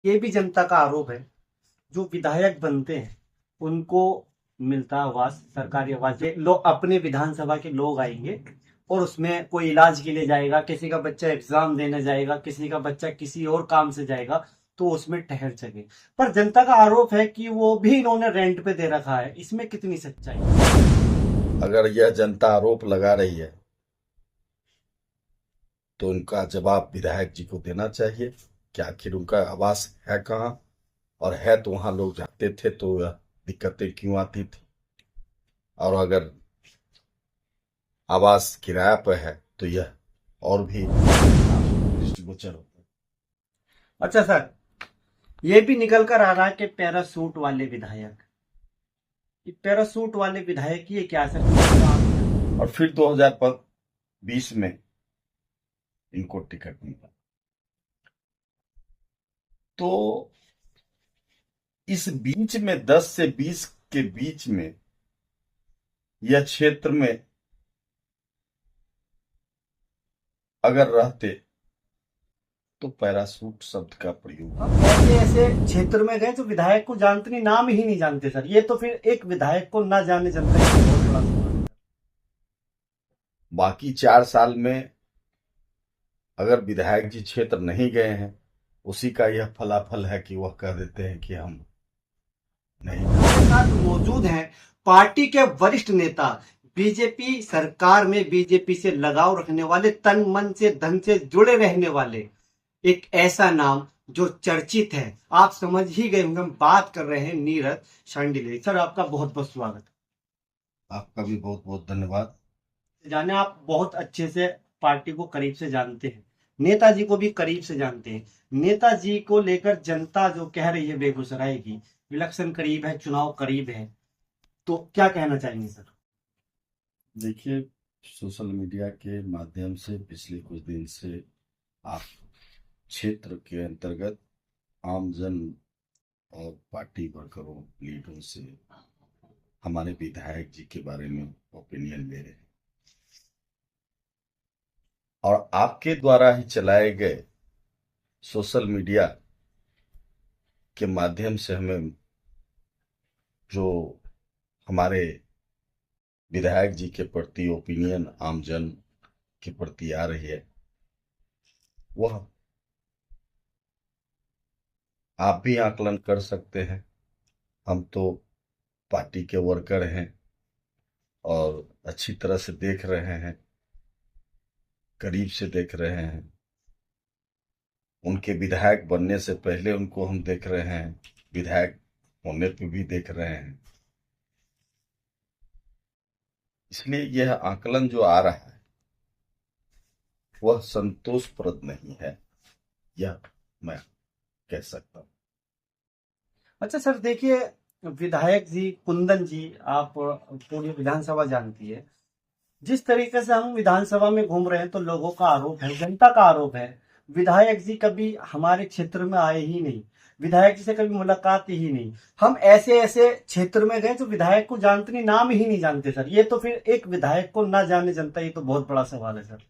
ये भी जनता का आरोप है, जो विधायक बनते हैं उनको मिलता आवास, सरकारी आवास। ये लोग अपने विधानसभा के लोग आएंगे और उसमें कोई इलाज के लिए जाएगा, किसी का बच्चा एग्जाम देने जाएगा, किसी का बच्चा किसी और काम से जाएगा, तो उसमें ठहर सके। पर जनता का आरोप है कि वो भी इन्होंने रेंट पे दे रखा है। इसमें कितनी सच्चाई है? अगर यह जनता आरोप लगा रही है तो उनका जवाब विधायक जी को देना चाहिए कि आखिर उनका आवास है कहाँ, और है तो वहां लोग जाते थे तो यह दिक्कतें क्यों आती थी। और अगर आवास किराया पर है तो यह और भी दृष्टिगोचर होता है। अच्छा सर, ये भी निकल कर आ रहा है कि पैरासूट वाले विधायक, ये पैरासूट वाले विधायक ये क्या सर? और फिर 2020 में इनको टिकट मिला, तो इस बीच में 10 से 20 के बीच में यह क्षेत्र में अगर रहते तो पैरासूट शब्द का प्रयोग। हम ऐसे ऐसे क्षेत्र में गए जो विधायक को जानते नहीं, नाम ही नहीं जानते सर। ये तो फिर एक विधायक को ना जाने जनता ही तो बहुत बड़ा सवाल है। बाकी 4 साल में अगर विधायक जी क्षेत्र नहीं गए हैं, उसी का यह फलाफल है कि वह कह देते हैं कि हम नहीं। हमारे साथ मौजूद हैं पार्टी के वरिष्ठ नेता, बीजेपी सरकार में बीजेपी से लगाव रखने वाले, तन मन से धन से जुड़े रहने वाले, एक ऐसा नाम जो चर्चित है। आप समझ ही गए होंगे, हम बात कर रहे हैं नीरज शांडिल्य। सर आपका बहुत बहुत स्वागत आपका भी बहुत बहुत धन्यवाद। है। जाने आप बहुत अच्छे से पार्टी को करीब से जानते हैं, नेताजी को भी करीब से जानते हैं। नेताजी को लेकर जनता जो कह रही है बेगूसराय की, इलेक्शन करीब है, चुनाव करीब है, तो क्या कहना चाहेंगे सर? देखिए, सोशल मीडिया के माध्यम से पिछले कुछ दिन से आप क्षेत्र के अंतर्गत आमजन और पार्टी वर्करों लीडरों से हमारे विधायक जी के बारे में ओपिनियन ले रहे हैं, और आपके द्वारा ही चलाए गए सोशल मीडिया के माध्यम से हमें जो हमारे विधायक जी के प्रति ओपिनियन आमजन के प्रति आ रही है, वह आप भी आकलन कर सकते हैं। हम तो पार्टी के वर्कर हैं और अच्छी तरह से देख रहे हैं, करीब से देख रहे हैं। उनके विधायक बनने से पहले उनको हम देख रहे हैं, विधायक होने पे भी देख रहे हैं। इसलिए यह आकलन जो आ रहा है वह संतोषप्रद नहीं है, यह मैं कह सकता हूं। अच्छा सर, देखिए, विधायक जी कुंदन जी, आप पूरी विधानसभा जानती है, जिस तरीके से हम विधानसभा में घूम रहे हैं तो लोगों का आरोप है, जनता का आरोप है, विधायक जी कभी हमारे क्षेत्र में आए ही नहीं, विधायक जी से कभी मुलाकात ही नहीं। हम ऐसे ऐसे क्षेत्र में गए जो विधायक को जानते नहीं, नाम ही नहीं जानते सर। ये तो फिर एक विधायक को ना जाने जनता, ये तो बहुत बड़ा सवाल है सर।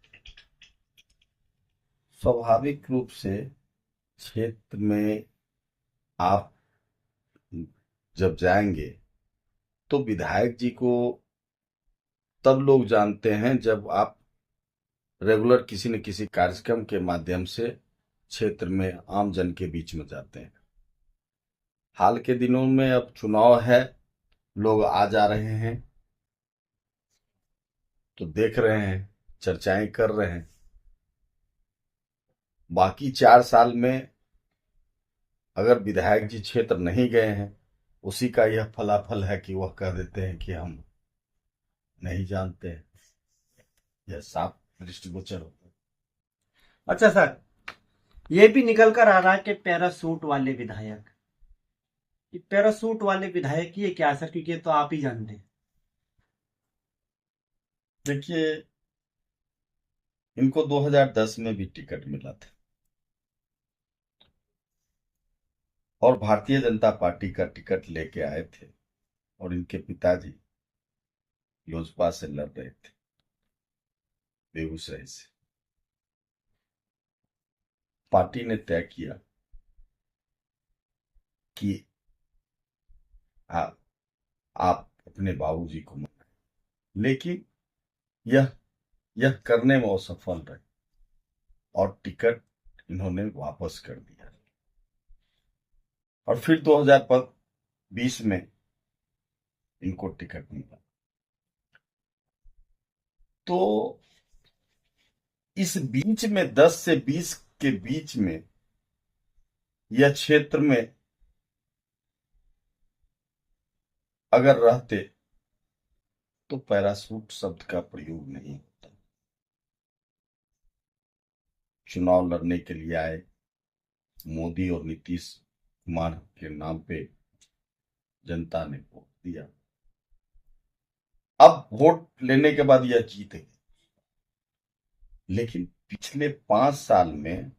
स्वाभाविक रूप से क्षेत्र में आप जब जाएंगे तो विधायक जी को तब लोग जानते हैं जब आप रेगुलर किसी न किसी कार्यक्रम के माध्यम से क्षेत्र में आम जन के बीच में जाते हैं। हाल के दिनों में अब चुनाव है, लोग आ जा रहे हैं तो देख रहे हैं, चर्चाएं कर रहे हैं। बाकी 4 साल में अगर विधायक जी क्षेत्र नहीं गए हैं, उसी का यह फलाफल है कि वह कह देते हैं कि हम नहीं जानते हैं। यह साफ दृष्टिगोचर होता है। अच्छा सर, ये भी निकल कर आ रहा है कि पैरासूट वाले विधायक, ये पैरासूट वाले विधायक ये क्या सर? क्योंकि ये तो आप ही जानते हैं। देखिए, इनको 2010 में भी टिकट मिला था और भारतीय जनता पार्टी का टिकट लेके आए थे, और इनके पिताजी लोजपा से लड़ रहे थे, बेगूसराय से। पार्टी ने तय किया कि आप अपने बाबूजी को मनाएं, लेकिन यह करने में वो सफल रहे और टिकट इन्होंने वापस कर दिया। और फिर 2020 में इनको टिकट मिला। तो इस बीच में 10 से 20 के बीच में यह क्षेत्र में अगर रहते तो पैरासूट शब्द का प्रयोग नहीं होता। चुनाव लड़ने के लिए आए, मोदी और नीतीश कुमार के नाम पे जनता ने वोट दिया। अब वोट लेने के बाद यह जीत गए, लेकिन पिछले 5 साल में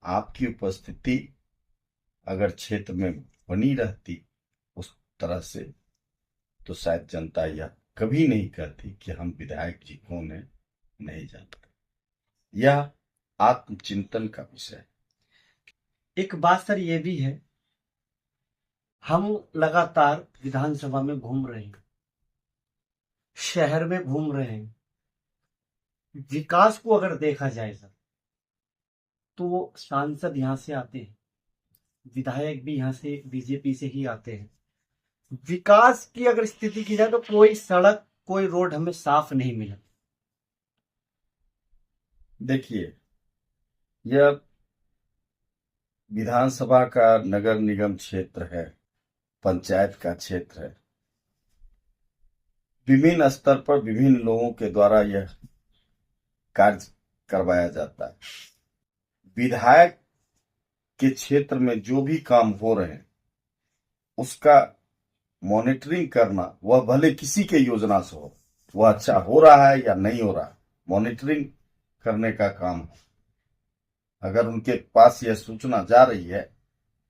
आपकी उपस्थिति अगर क्षेत्र में बनी रहती उस तरह से, तो शायद जनता यह कभी नहीं कहती कि हम विधायक जी कौन है नहीं जानते। यह आत्मचिंतन का विषय है। एक बात सर ये भी है, हम लगातार विधानसभा में घूम रहे हैं, शहर में घूम रहे हैं। विकास को अगर देखा जाए सर, तो सांसद यहाँ से आते हैं, विधायक भी यहाँ से बीजेपी से ही आते हैं। विकास की अगर स्थिति की जाए तो कोई सड़क, कोई रोड हमें साफ नहीं मिला। देखिए, यह विधानसभा का नगर निगम क्षेत्र है, पंचायत का क्षेत्र है। विभिन्न स्तर पर विभिन्न लोगों के द्वारा यह कार्य करवाया जाता है। विधायक के क्षेत्र में जो भी काम हो रहे हैं उसका मॉनिटरिंग करना, वह भले किसी के योजना से हो, वह अच्छा हो रहा है या नहीं हो रहा, मॉनिटरिंग करने का काम है। अगर उनके पास यह सूचना जा रही है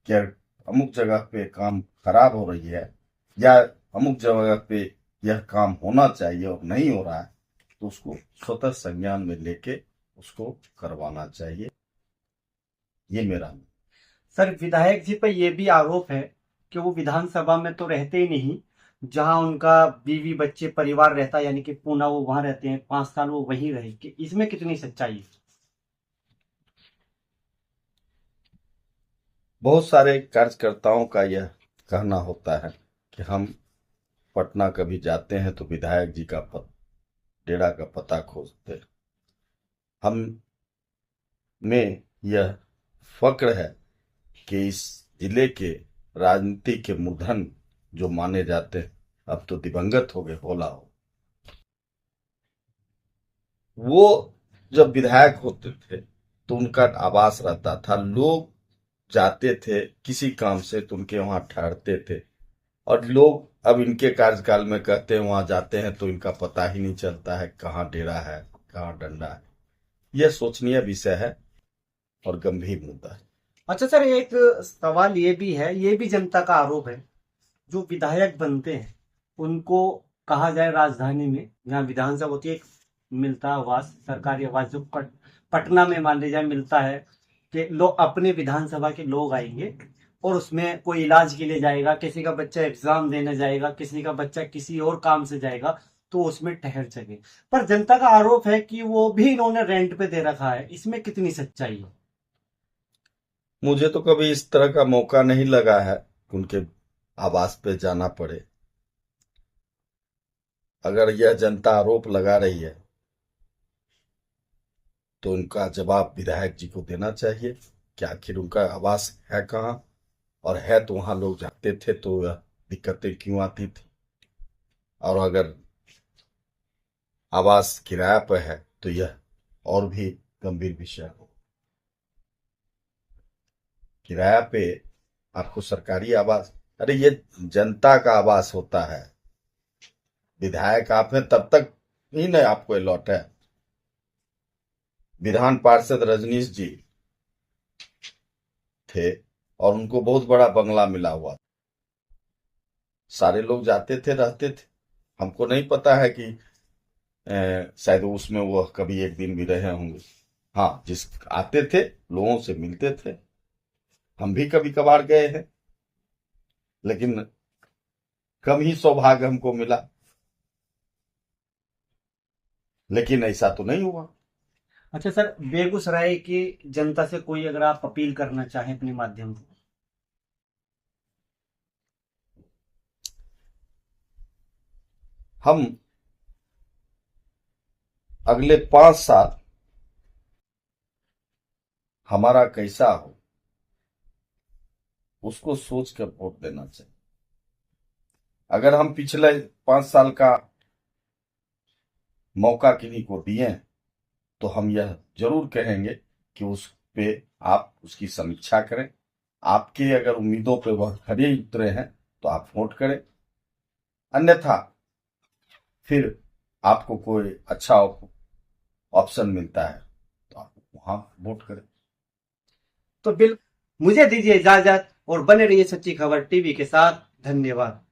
कि अमुक जगह पे काम खराब हो रही है या अमुक जगह पे यह काम होना चाहिए और नहीं हो रहा है, तो उसको स्वतः संज्ञान में लेके उसको करवाना चाहिए। ये मेरा। सर, विधायक जी पर यह भी आरोप है कि वो विधानसभा में तो रहते ही नहीं, जहां उनका बीवी बच्चे परिवार रहता है, यानी कि पूना वो वहां रहते हैं, 5 साल वो वहीं रहे, कि इसमें कितनी सच्चाई है? बहुत सारे कार्यकर्ताओं का यह कहना होता है कि हम पटना कभी जाते हैं तो विधायक जी का डेरा का पता खोजते। हम में यह फक्र है कि इस जिले के राजनीति के मूर्धन जो माने जाते हैं, अब तो दिवंगत हो गए, होला हो, वो जब विधायक होते थे तो उनका आवास रहता था। लोग जाते थे किसी काम से तो उनके वहां ठहरते थे, और लोग अब इनके कार्यकाल में कहते हैं वहां जाते हैं तो इनका पता ही नहीं चलता है कहाँ डेरा है, कहाँ डंडा है। यह सोचनीय विषय है और गंभीर मुद्दा है। अच्छा सर, एक सवाल ये भी है, ये भी जनता का आरोप है, जो विधायक बनते हैं उनको कहा जाए राजधानी में जहाँ विधानसभा होती है, एक मिलता है आवास, सरकारी आवास, जो पटना में मान लीजिए मिलता है, कि लोग अपने विधानसभा के लोग आएंगे और उसमें कोई इलाज के लिए जाएगा, किसी का बच्चा एग्जाम देने जाएगा, किसी का बच्चा किसी और काम से जाएगा, तो उसमें ठहर सके। पर जनता का आरोप है कि वो भी इन्होंने रेंट पे दे रखा है, इसमें कितनी सच्चाई है? मुझे तो कभी इस तरह का मौका नहीं लगा है कि उनके आवास पे जाना पड़े। अगर यह जनता आरोप लगा रही है तो उनका जवाब विधायक जी को देना चाहिए कि आखिर उनका आवास है कहाँ, और है तो वहां लोग जाते थे तो यह दिक्कतें क्यों आती थी। और अगर आवास किराया पर है तो यह और भी गंभीर विषय हो। किराया पे आपको सरकारी आवास, अरे ये जनता का आवास होता है। विधायक आप हैं तब तक ही नहीं आपको अलॉट है। विधान पार्षद रजनीश जी थे और उनको बहुत बड़ा बंगला मिला हुआ, सारे लोग जाते थे, रहते थे। हमको नहीं पता है कि शायद उसमें वह कभी एक दिन भी रहे होंगे। हाँ, जिस आते थे लोगों से मिलते थे, हम भी कभी कभार गए हैं, लेकिन कम ही सौभाग्य हमको मिला, लेकिन ऐसा तो नहीं हुआ। अच्छा सर, बेगूसराय की जनता से कोई अगर आप अपील करना चाहें अपने माध्यम से। हम अगले 5 साल हमारा कैसा हो उसको सोच कर वोट देना चाहिए। अगर हम पिछले 5 साल का मौका किन्हीं को दिए तो हम यह जरूर कहेंगे कि उस पे आप उसकी समीक्षा करें। आपके अगर उम्मीदों पे वह खरे उतरे हैं तो आप वोट करें, अन्यथा फिर आपको कोई अच्छा ऑप्शन मिलता है तो आप वहां वोट करें। तो बिल मुझे दीजिए इजाजत और बने रहिए सच्ची खबर टीवी के साथ। धन्यवाद।